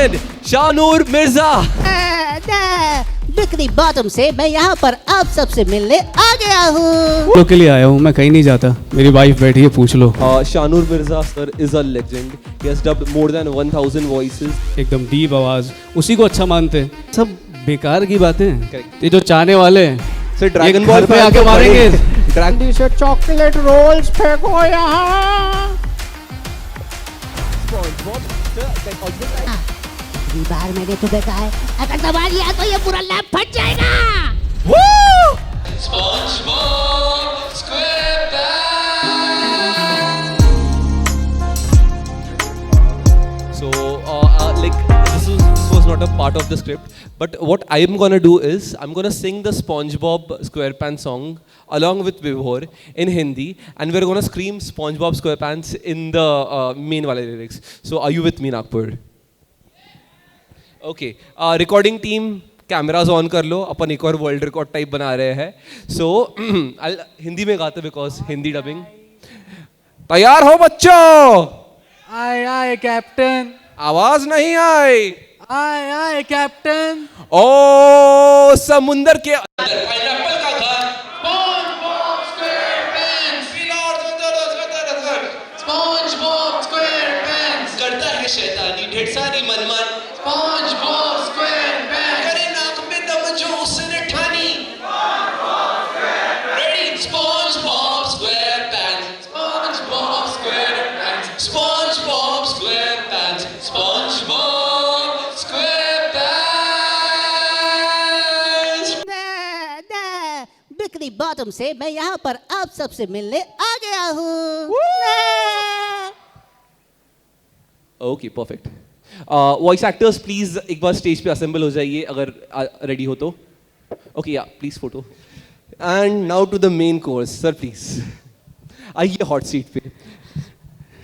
Legend Shanur Mirza. Bikini bottom से मैं यहाँ पर आप सबसे मिलने आ गया हूँ। तो के लिए आया हूँ, मैं कहीं नहीं जाता। मेरी वाइफ बैठी है, पूछ लो। Shanoor Mirza sir is a legend. He has dubbed more than 1000 voices. एकदम डीप आवाज, उसी को अच्छा मानते हैं। सब बेकार की बातें हैं। Correct. ये जो चाहने वाले हैं सर ये ड्रैगन घर बॉल पे आके मारेंगे। ड्रैगन से चॉकलेट रोल्स फेंको यहाँ। बार मैंने तुम्हें कहा है अगर दबा लिया तो ये पूरा लैब फट जाएगा। So, this was not a part of the script, but what I'm gonna do is I'm gonna sing the SpongeBob SquarePants song along with Vibhor in Hindi, and we're gonna scream SpongeBob SquarePants in the main wale lyrics. So, are you with me, Nagpur? Okay. Recording team, cameras on कर लो, अपन एक और world record type बना रहे हैं. सो हिंदी में गाते because Hindi dubbing. तैयार हो बच्चों? आए आए कैप्टन। आवाज नहीं आई. आए आए कैप्टन। ओ समुंदर के पाइनएप्पल का घर SpongeBob SquarePants SpongeBoब SquarePants करता है शैतानी ढेर सारी मनमान. SpongeBob SquarePants करे नाक में दम जो उसने ठानी. Ready? SpongeBob SquarePants SpongeBob SquarePants SpongeBob SquarePants SpongeBob SquarePants. Bikini bottom से मैं यहाँ पर आप सबसे मिलने आ गया हूँ. Okay perfect. Voice actors please एक बार स्टेज पे असेंबल हो जाइए अगर रेडी हो तो. ओके या please photo. And now to the main course. Sir please आइए हॉट सीट पे.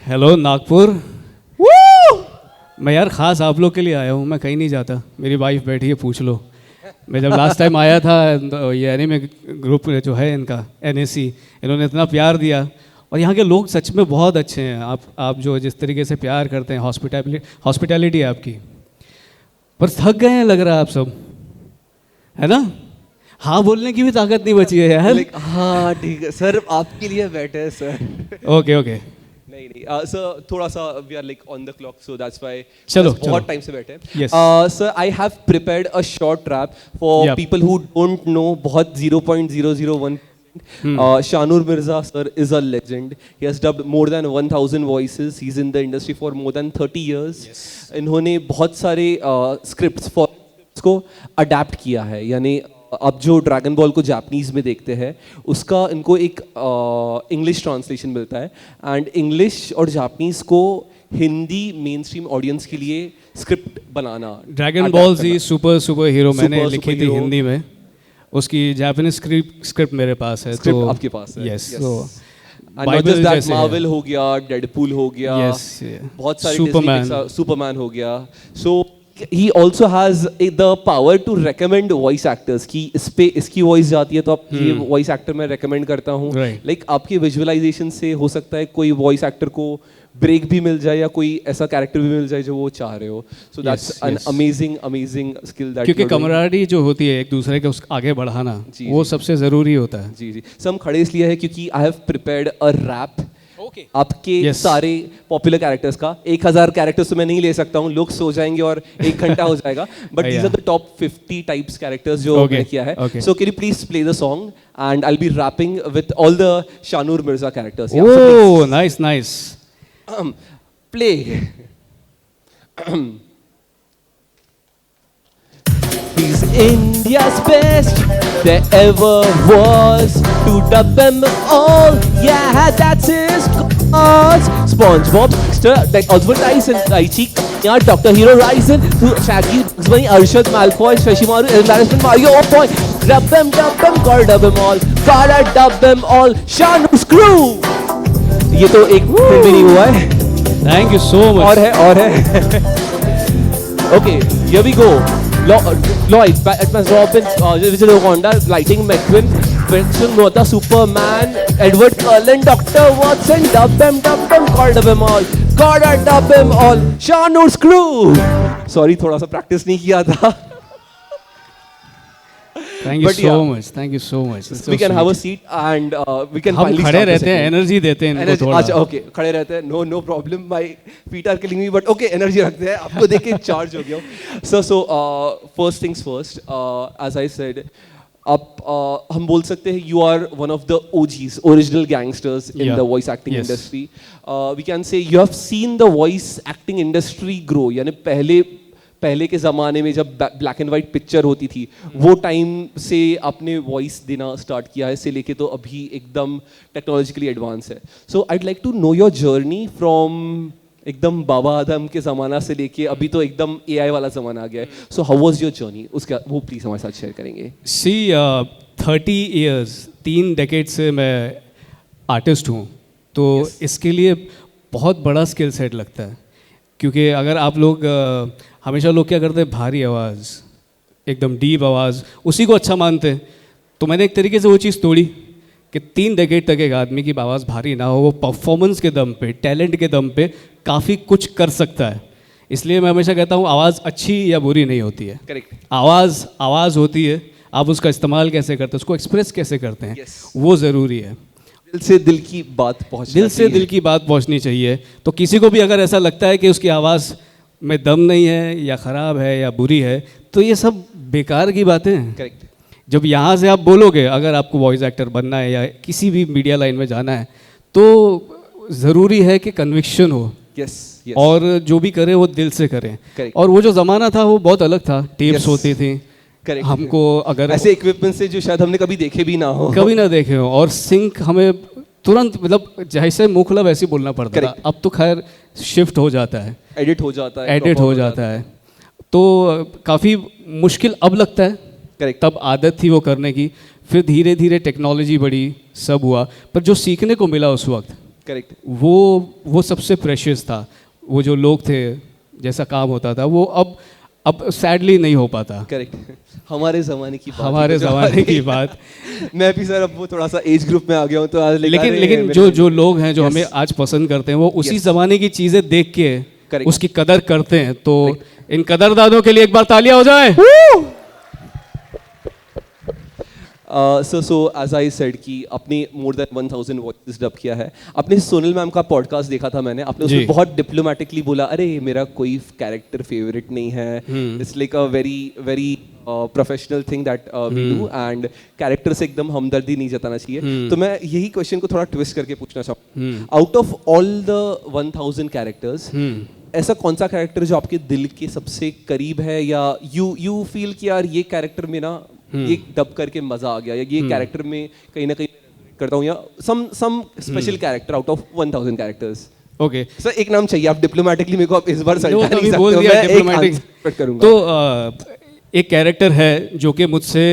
हेलो नागपुर. मैं यार खास आप लोग के लिए आया हूँ, मैं कहीं नहीं जाता. मेरी वाइफ बैठी है, पूछ लो. मैं जब लास्ट टाइम आया था तो ये एनीमे ग्रुप जो है इनका NAC, इन्होंने इतना प्यार दिया और यहाँ के लोग सच में बहुत अच्छे हैं. आप जो जिस तरीके से प्यार करते हैं, हॉस्पिटैलिटी है आपकी. पर थक गए हैं लग रहा है आप सब, है ना? हाँ बोलने की भी ताकत नहीं बची है यार. हाँ ठीक है सर, आपके लिए बैठे हैं सर. Okay okay. नहीं सर थोड़ा सा we are like on the clock so that's why चलो बहुत टाइम से बैठे हैं. Yes. Sir I have prepared a short rap for people who don't know. बहुत 0.001. Shanur Mirza sir is a legend. He has dubbed more than 1000 voices. He's in the industry for more than 30 years. इन्होंने बहुत सारे scripts को adapt किया है. यानी अब जो ड्रैगन बॉल को जापानीज में देखते हैं उसका इनको एक इंग्लिश ट्रांसलेशन मिलता है. एंड इंग्लिश और जापानीज को हिंदी मेन स्ट्रीम ऑडियंस के लिए स्क्रिप्ट बनाना. ड्रैगन बॉल जी सुपर हीरो मैंने लिखी थी हिंदी में. उसकी जापानीज स्क्रिप्ट मेरे पास है. तो आपके पास है. यस. मार्वल हो गया, डेडपूल हो गया, बहुत सारे सुपरमैन हो गया. सो he also has the power to recommend voice actors कि इस पे इसकी वॉइस जाती है तो आप ये वॉइस एक्टर मैं recommend करता हूँ. लाइक आपके विजुअलाइजेशन से हो सकता है कोई वॉइस एक्टर को ब्रेक भी मिल जाए या कोई ऐसा कैरेक्टर भी मिल जाए जो वो चाह रहे हो. So that's an amazing skill that. क्योंकि कमराडी जो होती है एक दूसरे के आगे बढ़ाना, वो सबसे ज़रूरी होता है. जी जी. सो हम खड़े इसलिए है क्योंकि I have prepared a rap आपके सारे पॉपुलर कैरेक्टर्स का. 1000 कैरेक्टर्स तो मैं नहीं ले सकता हूँ, लोग सो जाएंगे और 1 घंटा हो जाएगा. But these are the top 50 types characters जो मैंने किया है. So can you please play the song and I will be rapping with all the Shanoor Mirza characters. Oh nice. Play. He's India's best there ever was. To dub them all, yeah, that's his cause. SpongeBob, like Oswald Tyson, Daichi, yeah, Dr. Hero Ryzen, Shaggy, Bugs Bunny, Arshad, Malfoy, Shashimaru, Embarrassment, Mario, oh boy. Dub them, gotta dub them all. Gotta dub them all. Shanu's crew. ये तो एक film भी नहीं हुआ है. Thank you so much. और है. Okay here we go. Lloyd, Batman, Robin, Vijay Wanda, Lighting, McQueen, Vincent, Nota, Superman, Edward Cullen, Dr. Watson, dub them, call them all. Gotta dub them all. Shanu's crew. Sorry थोड़ा सा practice नहीं किया था. Thank you But so yeah. Much, thank you so much. We can have a seat and we can हम finally खड़े start the रहते हैं, segment. Energy देते हैं इनको Energy- थोड़ा. अच्छा ओके खड़े रहते हैं. No problem. My feet are killing me but okay energy रखते हैं. आपको देख के चार्ज हो गया हूँ. So first things first, as I said, आप हम बोल सकते हैं you are one of the OGs, original gangsters in Yeah. The voice acting Yes. Industry. We can say you have seen the voice acting industry grow. यानी पहले के ज़माने में जब ब्लैक एंड वाइट पिक्चर होती थी, वो टाइम से आपने वॉइस देना स्टार्ट किया है, से लेके तो अभी एकदम टेक्नोलॉजिकली एडवांस है. So I'd like to know your journey from एकदम बाबा आदम के ज़माना से लेके अभी तो एकदम AI वाला ज़माना आ गया है. So how was your journey, उसका वो प्लीज़ हमारे साथ शेयर करेंगे. सी 30 ईयर्स, 3 डेकेड से मैं आर्टिस्ट हूँ, तो इसके लिए बहुत बड़ा स्किल सेट लगता है. क्योंकि अगर आप लोग हमेशा लोग क्या करते हैं, भारी आवाज़, एकदम डीप आवाज़, उसी को अच्छा मानते हैं. तो मैंने एक तरीके से वो चीज़ तोड़ी कि 3 डेकेड तक एक आदमी की आवाज़ भारी ना हो, वो परफॉर्मेंस के दम पे, टैलेंट के दम पे काफ़ी कुछ कर सकता है. इसलिए मैं हमेशा कहता हूँ आवाज़ अच्छी या बुरी नहीं होती है. करेक्ट. आवाज़ होती है, आप उसका इस्तेमाल कैसे करते हैं, उसको एक्सप्रेस कैसे करते हैं, Yes. वो ज़रूरी है. दिल से दिल की बात पहुँच दिल से दिल की बात पहुंचनी चाहिए. तो किसी को भी अगर ऐसा लगता है कि उसकी आवाज़ में दम नहीं है या ख़राब है या बुरी है, तो ये सब बेकार की बातें हैं. करेक्ट. जब यहाँ से आप बोलोगे, अगर आपको वॉइस एक्टर बनना है या किसी भी मीडिया लाइन में जाना है, तो ज़रूरी है कि कन्विक्शन हो, यस यस. और जो भी करें वो दिल से करें. Correct. और वो जो ज़माना था वो बहुत अलग था. Tapes Yes. होती थी. Correct. हमको अगर ऐसे इक्विपमेंट से जो शायद हमने कभी देखे भी ना हो. कभी ना देखे हो, और सिंक हमें तुरंत, मतलब जैसे मुँह खुला वैसे बोलना पड़ता था. Correct. अब तो खैर शिफ्ट हो जाता है, एडिट हो जाता है. एडिट हो जाता है. तो काफ़ी मुश्किल अब लगता है. करेक्ट. तब आदत थी वो करने की, फिर धीरे धीरे टेक्नोलॉजी बढ़ी, सब हुआ, पर जो सीखने को मिला उस वक्त, करेक्ट. वो सबसे प्रेशियस था. वो जो लोग थे, जैसा काम होता था, वो अब सैडली नहीं हो पाता. करेक्ट. हमारे ज़माने की बात. हमारे ज़माने की बात. मैं भी सर अब वो थोड़ा सा एज ग्रुप में आ गया हूँ, तो आज लेकिन जो लोग हैं जो हमें आज पसंद करते हैं, वो उसी Yes. ज़माने की चीज़ें देख के Correct. उसकी कदर करते हैं. तो इन कदरदानों के लिए एक बार तालियां हो जाए. सो एज आई सेड कि आपने मोर देन 1000 वॉइसेस डब किया है. आपने सोनल मैम का पॉडकास्ट देखा था मैंने. आपने उसमें जी. बहुत डिप्लोमेटिकली बोला, अरे मेरा कोई कैरेक्टर फेवरेट नहीं है. It's like a very professional thing that we do, and character से एकदम हमदर्दी नहीं जताना चाहिए. तो मैं यही क्वेश्चन को थोड़ा ट्विस्ट करके पूछना चाहूँ. Out of all the 1000 characters, ऐसा कौन सा कैरेक्टर जो आपके दिल के सबसे करीब है, या यू फील कि यार ये कैरेक्टर में ना ये डब करके मजा आ गया, या ये कैरेक्टर में कहीं ना कहीं करता हूँ, या some special character out of 1000 characters? Okay, sir एक नाम चाहिए. आप डिप्लोमेटिकली मेरे को आप इस बार वो सल्टा तो नहीं अभी सकते बोल हो. दिया मैं एक डिप्लोमेटिक. आंसर करूंगा. तो एक कैरेक्टर है जो कि मुझसे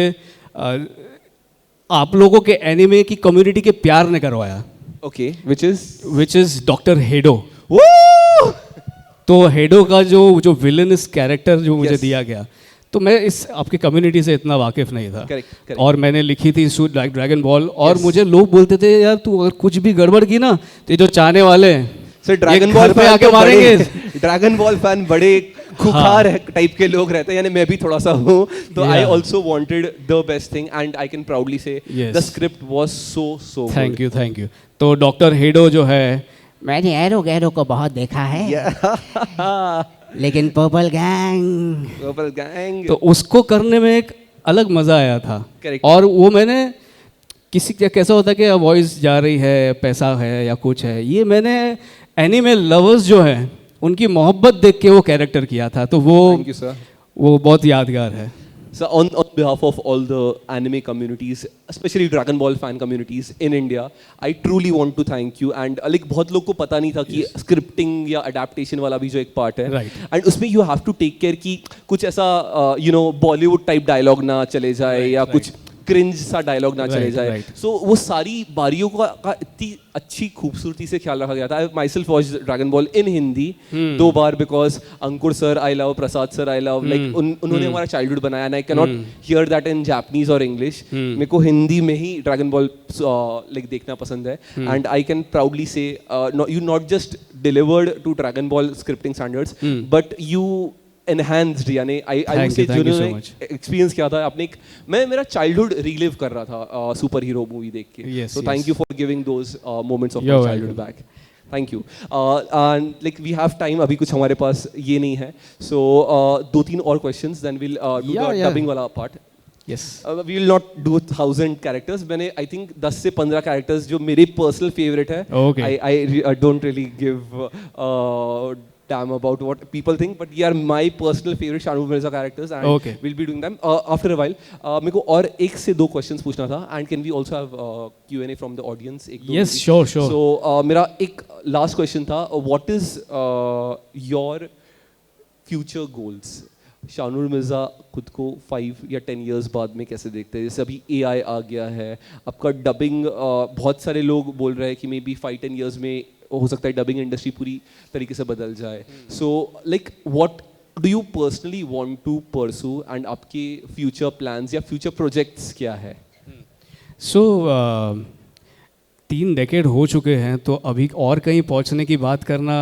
आप लोगों के एनिमे की कम्युनिटी के प्यार ने करवाया, ओके, विच इज डॉक्टर हेडो. वो तो हेडो का जो विलनस कैरेक्टर जो मुझे Yes. दिया गया, तो मैं इस आपकी कम्युनिटी से इतना वाकिफ नहीं था. Correct, correct. और मैंने लिखी थी ड्रैगन बॉल, और Yes. मुझे लोग बोलते थे यार तू अगर कुछ भी गड़बड़ की ना, तो ये जो चाहने वाले हैं सर ड्रैगन ये बॉल घर पे आके मारेंगे. ड्रैगन बॉल फैन बड़े खुखार टाइप के लोग रहते हैं, यानी मैं भी थोड़ा सा हूँ. तो आई Yeah. Also wanted the best thing, and I can proudly से Yes. The script was so thank you. तो डॉक्टर हेडो जो है, मैंने एरो गैरो को बहुत देखा है, लेकिन पर्पल गैंग तो उसको करने में एक अलग मज़ा आया था. Correct. और वो मैंने किसी कैसा होता है कि वॉइस जा रही है, पैसा है या कुछ है, ये मैंने एनिमे लवर्स जो हैं उनकी मोहब्बत देख के वो कैरेक्टर किया था. तो थैंक यू सर. वो बहुत यादगार है. So on behalf of all the anime communities, especially Dragon Ball fan communities in India, I truly want to thank you. And like बहुत लोग को पता नहीं था कि scripting या adaptation वाला भी जो एक part है, Right. and उसमें you have to take care कि कुछ ऐसा Bollywood type dialogue ना चले जाए, या कुछ क्रिंज सा डायलॉग ना चले Right, जाए. right. सो वो सारी बारियों का इतनी अच्छी खूबसूरती से ख्याल रखा गया था. I myself watch dragon ball in Hindi 2 बार, because Ankur sir I love, Prasad sir I love, like उन्होंने हमारा चाइल्डहुड बनाया, and I can not hear that in Japanese और इंग्लिश. मेरे को हिंदी में ही ड्रैगन बॉल लाइक देखना पसंद है, and I can proudly say you not just delivered to Dragon Ball scripting standards, but you enhanced, यानी I would say Thank you so जिन्होंने much. Experience किया था आपने मैं मेरा चाइल्डहुड रिलिव कर रहा था सुपर हीरो मूवी देख के. Yes, So yes. thank you for giving those moments of You're my childhood welcome. back. Thank you. And like we have time, अभी कुछ हमारे पास ये नहीं है. So 2-3 और questions, then we'll do Yeah, the yeah. dubbing वाला part. Yes. We will not do 1000 characters. मैंने I think 10 से 15 characters जो मेरे personal favorite है. Okay. I don't really give damn about what people think, but they are my personal favorite Shanu Mirza characters, and Okay. we'll be doing them after a while. मेरे को और 1 से 2 questions पूछना था, and can we also have Q&A from the audience? Yes, sure. So मेरा एक last question था, what is your future goals? Shanur Mirza खुद को 5 या 10 years बाद में कैसे देखते हैं? जैसे अभी AI आ गया है, आपका डबिंग बहुत सारे लोग बोल रहे हैं कि मे बी 5-10 years में हो सकता है डबिंग इंडस्ट्री पूरी तरीके से बदल जाए. So like what do you personally want to pursue, and आपके फ्यूचर प्लान्स या फ्यूचर प्रोजेक्ट्स क्या है? सो 3 decade हो चुके हैं, तो अभी और कहीं पहुंचने की बात करना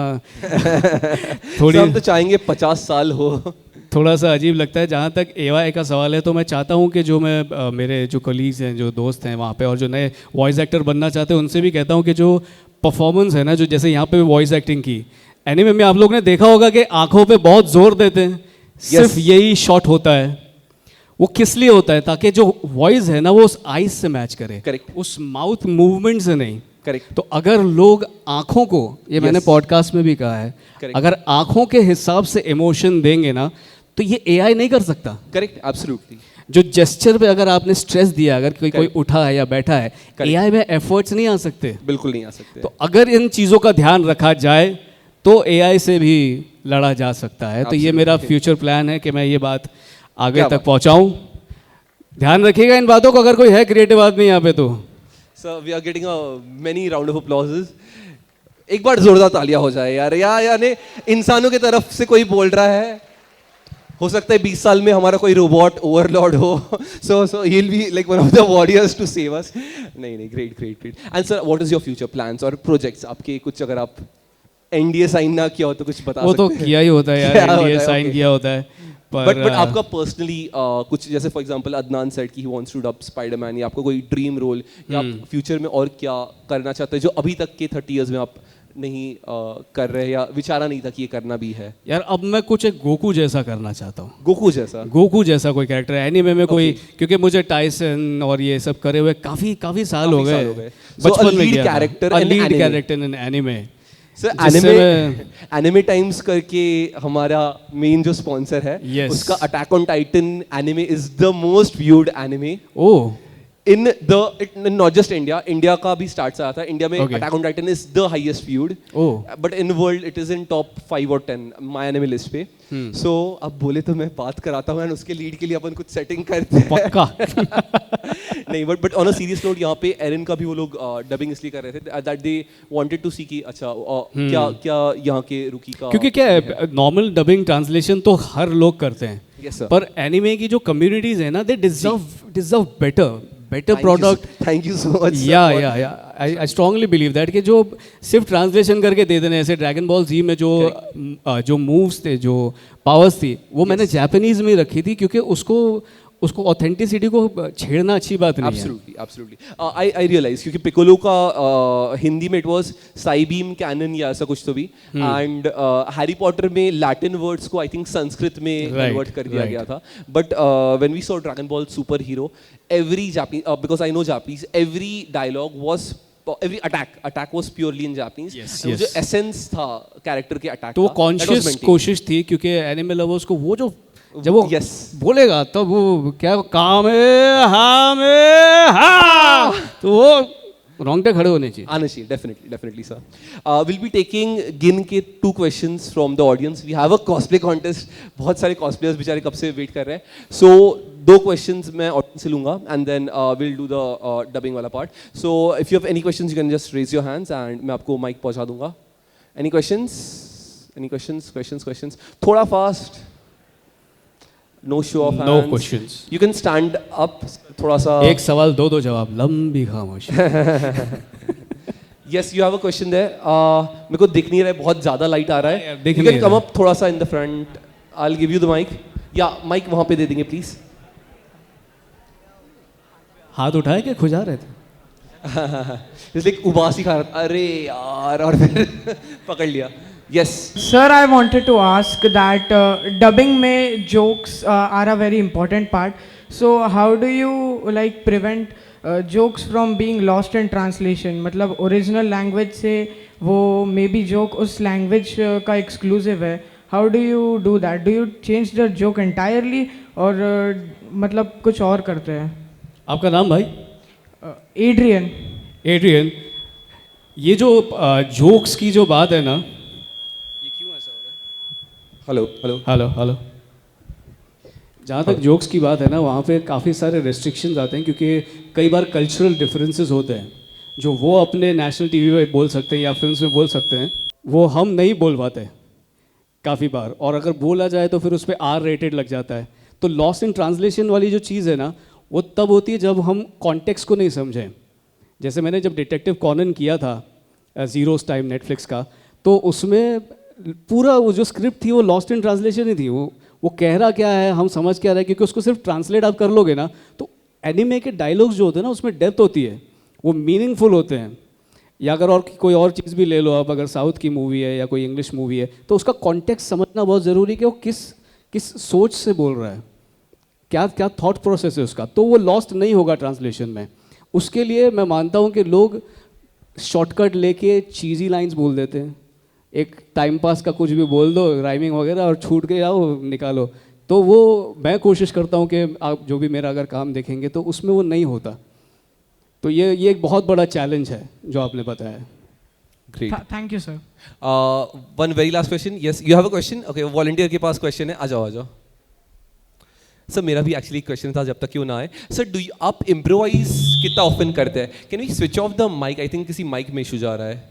थोड़ी हम तो चाहेंगे 50 साल हो. थोड़ा सा अजीब लगता है. जहाँ तक AI का सवाल है, तो मैं चाहता हूँ कि जो मैं मेरे जो कलीग्स हैं, जो दोस्त हैं वहाँ पे, और जो नए वॉइस एक्टर बनना चाहते हैं, उनसे भी कहता हूँ कि जो परफॉर्मेंस है ना, जो जैसे यहाँ पे वॉइस एक्टिंग की, एनीमे में आप लोग ने देखा होगा कि आंखों पे बहुत जोर देते हैं. सिर्फ यही शॉट होता है. वो किस लिए होता है? ताकि जो वॉइस है ना, वो उस आइज से मैच करे. Correct. उस माउथ मूवमेंट से नहीं. करेक्ट. तो अगर लोग आंखों को, ये मैंने पॉडकास्ट में भी कहा है, Correct. अगर आंखों के हिसाब से इमोशन देंगे ना, तो ये AI नहीं कर सकता. Correct, absolutely. जो जेस्चर पे अगर आपने स्ट्रेस दिया, अगर कोई उठा है या बैठा है, Correct. AI में एफर्ट्स नहीं आ सकते. बिल्कुल नहीं आ सकते. तो अगर इन चीज़ों का ध्यान रखा जाए तो AI से भी लड़ा जा सकता है. तो ये मेरा फ्यूचर प्लान है कि मैं ये बात आगे क्या तक बात? पहुंचाऊं. ध्यान रखिएगा इन बातों को. अगर कोई है क्रिएटिव आदमी यहाँ पे, तो so we are getting many round of applauses. एक बार जोरदार तालियां हो जाए यार. यानी इंसानों की तरफ से कोई बोल रहा है. हो सकता है 20 साल में हमारा कोई रोबोट ओवरलॉर्ड हो. So he will be like one of the warriors to save us. नहीं, great. And sir, what is your future plans और प्रोजेक्ट्स आपके? कुछ अगर आप NDA साइन ना किया हो तो कुछ बता वो सकते तो हैं? किया ही होता है यार. क्या होता NDA है? Sign Okay. किया होता है. बट आपका पर्सनली कुछ, जैसे फॉर एग्जांपल अदनान सेड कि he wants to dub Spiderman, या आपको कोई ड्रीम रोल, या आप फ्यूचर में और क्या करना चाहते हैं जो अभी तक के 30 years में आप नहीं कर रहे, या विचारा नहीं था कि ये करना भी है? यार, अब मैं कुछ एक गोकू जैसा करना चाहता हूँ. गोकू जैसा? गोकू जैसा कोई कैरेक्टर एनीमे में कोई, क्योंकि मुझे टाइसन और ये सब करे हुए काफी साल हो गए. So, a lead character in lead anime. Character in anime. Sir anime times करके हमारा मेन जो स्पॉन्सर है, Yes. उसका attack on Titan anime is the most viewed anime oh, in not just India का भी स्टार्ट आया था. India में Okay. Attack on Titan is the highest viewed, oh, but in world it is in top 5 और 10 my anime list पे. सो अब बोले तो मैं बात कराता हूँ, एंड उसके लीड के लिए अपन कुछ सेटिंग करते हैं. पक्का. नहीं, but on a serious note, यहाँ पे एरन का भी वो लोग डबिंग इसलिए कर रहे थे दैट दे वांटेड टू सी कि अच्छा क्या यहाँ के रुकी का, क्योंकि क्या है, नॉर्मल डबिंग ट्रांसलेशन तो हर लोग करते हैं. Yes, sir. पर एनीमे की जो कम्युनिटीज है ना, they deserve better Thank you, product. Thank you so much. या आई स्ट्रांगली बिलीव दैट कि जो सिर्फ ट्रांसलेशन करके दे देने, ऐसे ड्रैगन बॉल जी में जो मूव्स थे, जो पावर्स थी, वो मैंने जापानीज में रखी थी, क्योंकि उसको ऑथेंटिसिटी को छेड़ना अच्छी बात नहीं है. Absolutely. I realize क्योंकि पिकोलो का हिंदी में it was साइबीम कैनन या ऐसा कुछ तो भी, एंड हैरी पॉटर में लैटिन वर्ड्स को आई थिंक संस्कृत में कन्वर्ट कर दिया गया था. But when we saw Dragon Ball Super Hero, every Japanese, because I know Japanese, every dialogue was, every attack was purely in Japanese. Yes. जो essence था character के attack तो वो का, that was कॉन्शियस maintained. कोशिश थी, क्योंकि anime lovers को वो जो जब वो Yes. बोलेगा तब वो क्या काम है, तो वो रोंगटे खड़े होने चाहिए. आना चाहिए, definitely sir. We'll be taking गिन के 2 questions from the audience. We have a cosplay contest. बहुत सारे cosplayers बेचारे कब से वेट कर रहे हैं. So 2 questions मैं audience से लूँगा, and then we'll do the dubbing वाला part. So if you have any questions, you can just raise your hands and मैं आपको mic पहुँचा दूँगा. Any questions? Questions? थोड़ा fast. No show of hands. No questions. You can stand up. थोड़ा सा. एक सवाल दो जवाब, लंबी खामोशी. Yes, you have a question there. मेरे को दिख नहीं रहा है, बहुत ज़्यादा लाइट आ रहा है. दिख You नहीं can रहा come है. up थोड़ा सा in the front. I'll give you the mic. Yeah, mic वहाँ पे दे देंगे please. हाथ उठाए कि खुजा रहे थे? इसलिए उबासी खा रहा था, अरे यार, और फिर पकड़ लिया. Yes. Sir, I wanted to ask that dubbing में jokes are a very important part. So how do you like prevent jokes from being lost in translation? मतलब original language से वो maybe joke उस language का exclusive है. How do you do that? Do you change the joke entirely और मतलब कुछ और करते हैं? आपका नाम भाई? Adrian. एड्रियन, ये जो जोक्स की जो बात है ना, ये क्यों ऐसा हो रहा है? Hello hello. Hello hello. जहाँ तक जोक्स की बात है ना, वहाँ पे काफ़ी सारे रेस्ट्रिक्शंस आते हैं, क्योंकि कई बार कल्चरल डिफरेंसेस होते हैं जो वो अपने नेशनल टीवी पे बोल सकते हैं या फिल्म्स में बोल सकते हैं, वो हम नहीं बोल पाते काफ़ी बार, और अगर बोला जाए तो फिर उस पर R रेटेड लग जाता है. तो लॉस्ट इन ट्रांसलेशन वाली जो चीज़ है ना, वो तब होती है जब हम कॉन्टेक्स्ट को नहीं समझें. जैसे मैंने जब डिटेक्टिव कॉनन किया था ज़ीरोस टाइम नेटफ्लिक्स का, तो उसमें पूरा वो जो स्क्रिप्ट थी वो लॉस्ट इन ट्रांसलेशन ही थी. वो कह रहा क्या है, हम समझ क्या रहे हैं, क्योंकि उसको सिर्फ ट्रांसलेट आप कर लोगे ना, तो एनिमे के डायलॉग्स जो होते हैं ना, उसमें डेप्थ होती है, वो मीनिंगफुल होते हैं. या अगर और कोई और चीज़ भी ले लो आप, अगर साउथ की मूवी है या कोई इंग्लिश मूवी है, तो उसका कॉन्टेक्स्ट समझना बहुत ज़रूरी है कि वो किस सोच से बोल रहा है, क्या क्या थॉट प्रोसेस है उसका. तो वो लॉस्ट नहीं होगा ट्रांसलेशन में. उसके लिए मैं मानता हूँ कि लोग शॉर्टकट लेके चीज़ी लाइंस बोल देते हैं, एक टाइम पास का कुछ भी बोल दो, राइमिंग वगैरह, और छूट के आओ निकालो. तो वो मैं कोशिश करता हूँ कि आप जो भी मेरा अगर काम देखेंगे तो उसमें वो नहीं होता. तो ये एक बहुत बड़ा चैलेंज है जो आपने बताया. Great. Thank you, sir. One very last question. Yes, you have a question? Okay, volunteer के पास question है, आ जाओ. सर मेरा भी एक्चुअली क्वेश्चन था, जब तक क्यों ना आए. सर आप इम्प्रोवाइज कितना ऑफन करते हैं? Can we switch off the mic? I think किसी माइक में इशू जा रहा है.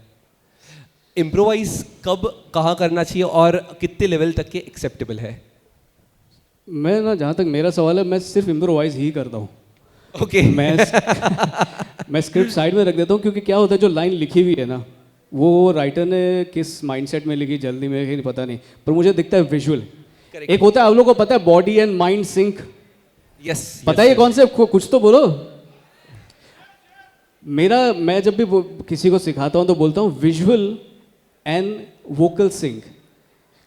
इम्प्रोवाइज कब कहाँ करना चाहिए और कितने लेवल तक के एक्सेप्टेबल है? मैं ना, जहाँ तक मेरा सवाल है, मैं सिर्फ इम्प्रोवाइज ही करता हूँ. ओके. मैं स्क्रिप्ट साइड में रख देता हूँ, क्योंकि क्या होता है, जो लाइन लिखी हुई है ना, वो राइटर ने किस माइंडसेट में लिखी, जल्दी में नहीं पता नहीं, पर मुझे दिखता है विजुअल. एक होता है, आप लोगों को पता है, body and mind sync. Yes. पता है ये कॉन्सेप्ट? कुछ तो बोलो. मैं जब भी किसी को सिखाता हूँ तो बोलता हूँ विजुअल एंड वोकल सिंक.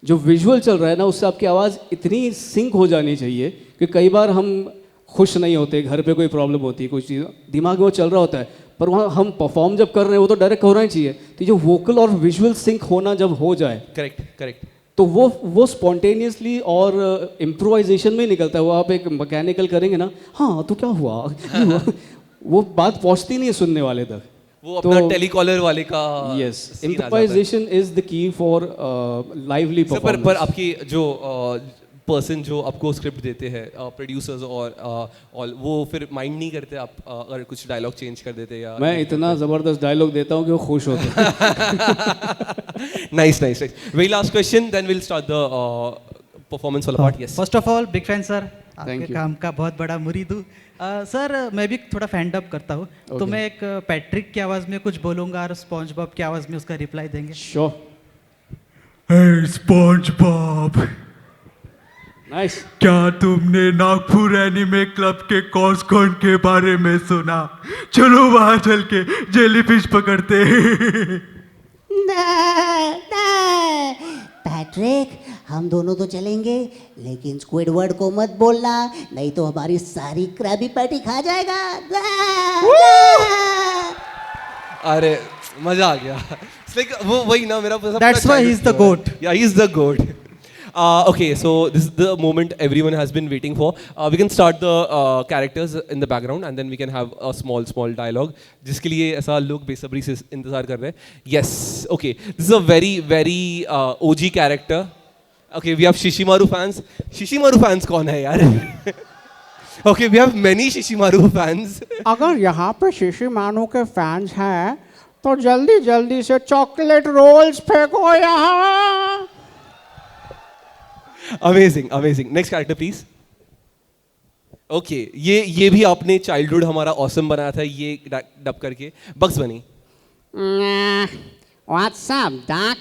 जो विजुअल चल रहा है ना, उससे आपकी आवाज़ इतनी सिंक हो जानी चाहिए कि कई बार हम खुश नहीं होते, घर पे कोई प्रॉब्लम होती है, कोई चीज़ दिमाग में वो चल रहा होता है, पर वहाँ हम परफॉर्म जब कर रहे हैं वो तो डायरेक्ट होना ही चाहिए. तो जो वोकल और विजुअल सिंक होना जब हो जाए, करेक्ट, तो वो स्पॉन्टेनियसली और इम्प्रोवाइजेशन में ही निकलता है. वो आप एक मैकेनिकल करेंगे ना, हाँ तो क्या हुआ, वो बात पहुंचती नहीं है सुनने वाले तक. वो अपना टेलीकॉलर वाले का. Yes, improvisation is the key for lively performance. पर आपकी जो पर्सन जो आपको स्क्रिप्ट देते हैं, प्रोड्यूसर्स और वो फिर माइंड नहीं करते आप अगर कुछ डायलॉग चेंज कर देते? या मैं इतना ज़बरदस्त डायलॉग देता हूँ कि वो खुश होते हैं. Nice. Very last question, then we'll start the performance वाला part. Yes. First of all big fan sir, Thank आपके you. काम का बहुत बड़ा मुरीद हूँ. सर मैं भी थोड़ा फैंड अप करता हूँ, तो Okay. मैं एक पैट्रिक की आवाज़ में कुछ बोलूँगा और स्पॉन्ज बॉब की आवाज़ में उसका रिप्लाई देंगे. श्योर. हे स्पॉन्ज बॉब, नाइस. क्या तुमने नागपुर एनिमे क्लब के कॉस्कॉन के बारे में सुना? चलो वहां चल के जेलीफिश पकड़ते हैं. पैट्रिक, हम दोनों तो चलेंगे, लेकिन स्क्विडवर्ड को मत बोलना, नहीं तो हमारी सारी क्रैबी पैटी खा जाएगा. अरे मजा आ गया. It's like वो वही ना मेरा. That's why he's the goat. Yeah, he's the goat. Okay, so this is the moment everyone has been waiting for. We can start the characters in the background and then we can have a small dialogue. जिसके लिए ऐसा लोग बेसब्री से इंतजार कर रहे हैं. Yes, okay. This is a very OG character. Okay, we have Shishimaru fans. Shishimaru fans कौन है यार? Okay, we have many Shishimaru fans. अगर यहाँ पे शिशिमारू के फैंस हैं तो जल्दी से चॉकलेट रोल्स फेंको यहाँ. Amazing. Next character please. Okay, ये भी आपने चाइल्डहुड हमारा ऑसम बनाया था ये डब करके. Bugs Bunny. What's up doc?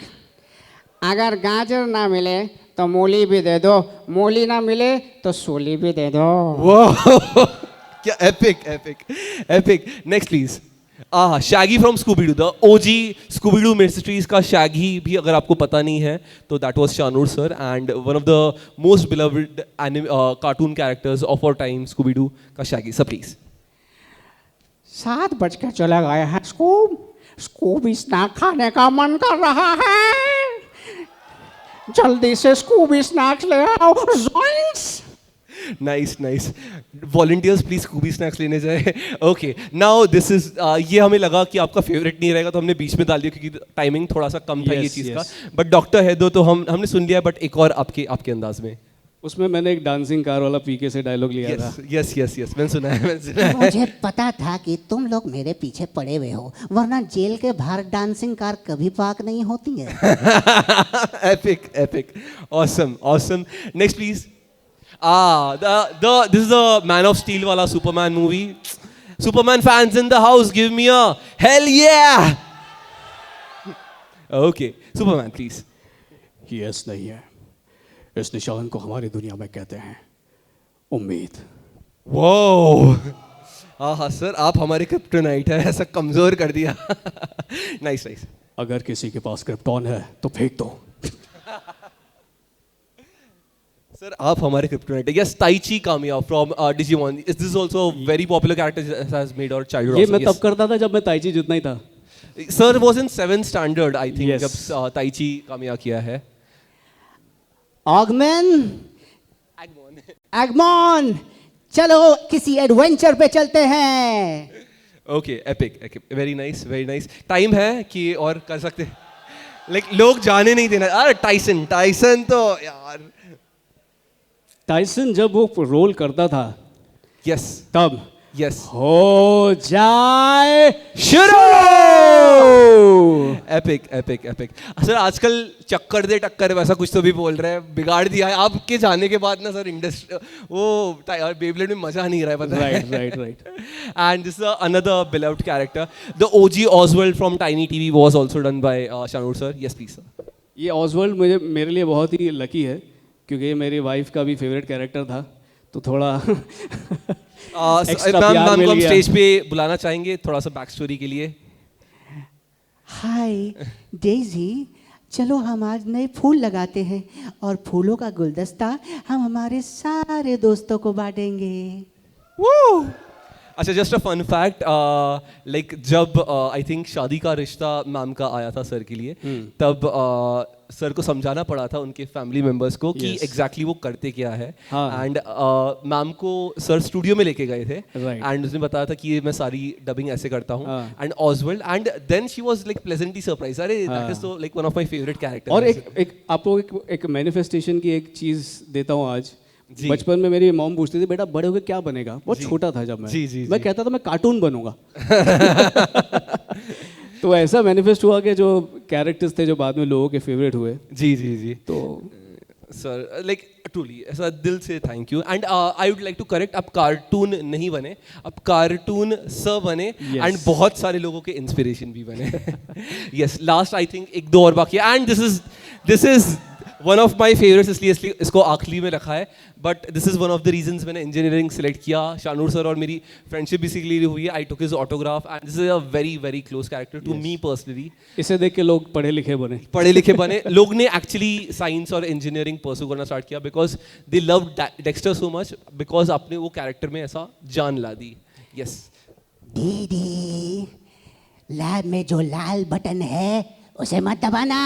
अगर गाजर ना मिले तो मूली भी दे दो, मूली ना मिले तो सूली भी दे दो। Whoa! क्या epic, epic, epic. Next, please. Shaggy from Scooby-Doo, the OG Scooby-Doo Mysteries का Shaggy भी अगर आपको पता नहीं है तो that was Shanur sir and one of the most beloved cartoon characters of our time, Scooby-Doo का Shaggy. Sir, please. 7 बज के चले गए हैं स्कूबी स्नैक खाने का मन कर रहा है, जल्दी से स्कूबी स्नैक्स ले आओ। जोइंक्स। Nice, nice. Volunteers, please Scooby snacks लेने जाए. Okay, now this is ये हमें लगा कि आपका फेवरेट नहीं रहेगा तो हमने बीच में डाल दिया क्योंकि टाइमिंग थोड़ा सा कम था ये Yes, चीज़ का. yes. बट डॉक्टर है दो तो हमने सुन लिया बट एक और आपके अंदाज में. उसमें मैंने एक डांसिंग कार वाला पीके से डायलॉग लिया था। Yes, yes, yes. मैंने सुना है. मुझे पता था कि तुम लोग मेरे पीछे पड़े हुए हो, वरना जेल के बाहर डांसिंग कार कभी पार्क नहीं होती है। Epic, epic. Awesome, awesome. Next, please. This is the Man of Steel wala Superman movie. Superman fans in the house, give me a hell yeah! Okay, Superman, please. Yes नहीं है, इस निशान को हमारी दुनिया में कहते हैं उम्मीद। Whoa! हाँ सर, आप हमारे क्रिप्टोनाइट है, ऐसा कमजोर कर दिया. Nice, nice. अगर किसी के पास क्रिप्टॉन है तो फेंक दो। सर आप हमारे क्रिप्टोनाइट है. Yes, Taichi Kamiya from Digimon. This is also a very popular character that has made our childhood. ये awesome. मैं Yes. तब करता था जब मैं ताइची जितना ही था। Sir was in 7th standard, I think, Yes. जब Taichi Kamiya किया है. ऑगमैन, एगमॉन, चलो किसी एडवेंचर पे चलते हैं। Okay, epic, very nice, very nice. Time है कि और कर सकते हैं. Like लोग जाने नहीं देना. अरे टाइसन तो यार. टाइसन जब वो रोल करता था Yes, तब yes. हो जाए शुरू. Epic. सर आजकल चक्कर दे टक्कर वैसा कुछ तो भी बोल रहे हैं, बिगाड़ दिया है आपके जाने के बाद ना सर. इंडस्ट्री वो बेबलेट में मजा नहीं रहा है पता है. Right And this is another beloved character. The OG Oswald from Tiny TV was also done by Shanur sir. Yes, please sir. ये ऑसवर्ल्ड मेरे लिए बहुत ही लकी है क्योंकि ये मेरी वाइफ का भी फेवरेट कैरेक्टर था, तो थोड़ा एक्स्ट्रा मैम प्यार को मिल हम गया। स्टेज पे बुलाना चाहेंगे थोड़ा सा बैक स्टोरी के लिए. हाय डेजी, चलो हम आज नए फूल लगाते हैं और फूलों का गुलदस्ता हम हमारे सारे दोस्तों को बांटेंगे। अच्छा, just a fun fact, like जब आई थिंक शादी का रिश्ता मैम का आया था सर के लिए, तब सर को समझाना पड़ा था उनके फैमिली मेंबर्स को कि Yes. एग्जैक्टली वो करते क्या है. हाँ. एंड मैम को सर स्टूडियो में लेके गए थे Right. एंड उसने बताया था कि ये मैं सारी डबिंग ऐसे करता हूँ. हाँ. And Oswald and then she was like pleasantly surprise. अरे दैट इज तो like one of my favourite characters. और एक आपको एक मैनिफेस्टेशन की एक चीज़ देता हूँ आज. जी. बचपन में मेरी मॉम पूछती थी बेटा बड़े होके क्या बनेगा. बहुत जी. छोटा था जब मैं. जी. मैं कहता था मैं कार्टून बनूंगा. तो ऐसा मैनिफेस्ट हुआ कि जो कैरेक्टर्स थे जो बाद में लोगों के फेवरेट हुए. जी. तो सर लाइक ट्रूली ऐसा दिल से thank you. And I would like to correct, अब कार्टून नहीं बने, अब कार्टून सर बने. Yes. एंड बहुत सारे लोगों के इंस्पिरेशन भी बने. यस, लास्ट आई थिंक 1-2 और बाकी है. And this is one of my favourites, इसलिए इसको आखिरी में रखा है. But this is one of the reasons मैंने इंजीनियरिंग सेलेक्ट किया. शानूर सर और मेरी फ्रेंडशिप बेसिकली हुई है. I took his autograph and this is a very very close character to me personally. इसे देख के लोग पढ़े लिखे बने. पढ़े लिखे बने. लोग ने एक्चुअली साइंस और इंजीनियरिंग परस्यू करना स्टार्ट किया because they love Dexter so much, because आपने वो कैरेक्टर में ऐसा जान ला दी. यस. दीदी, लैब में जो लाल बटन है उसे मत दबाना।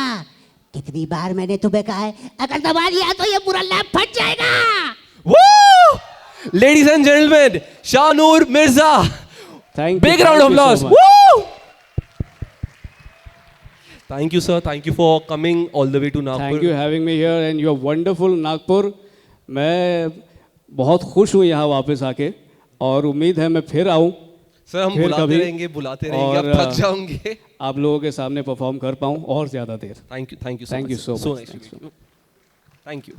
कितनी बार मैंने तुम्हें कहा है, अगर दबा दिया तो ये पूरा लैब फट जाएगा। Ladies and gentlemen, Shanur Mirza. Thank you. Big round of Thank you applause. so much. Woo! Thank you, sir. Thank you for coming all the way to Nagpur. Thank you having me here and you are wonderful Nagpur. मैं बहुत खुश हूँ यहाँ वापस आके और उम्मीद है मैं फिर आऊँ. सर हम फिर बुलाते कभी रहेंगे, और, आप थक जाओगे. आप लोगों के सामने परफॉर्म कर पाऊँ और ज़्यादा देर. Thank you so Thank you much. so So much. nice to meet you. Thank you.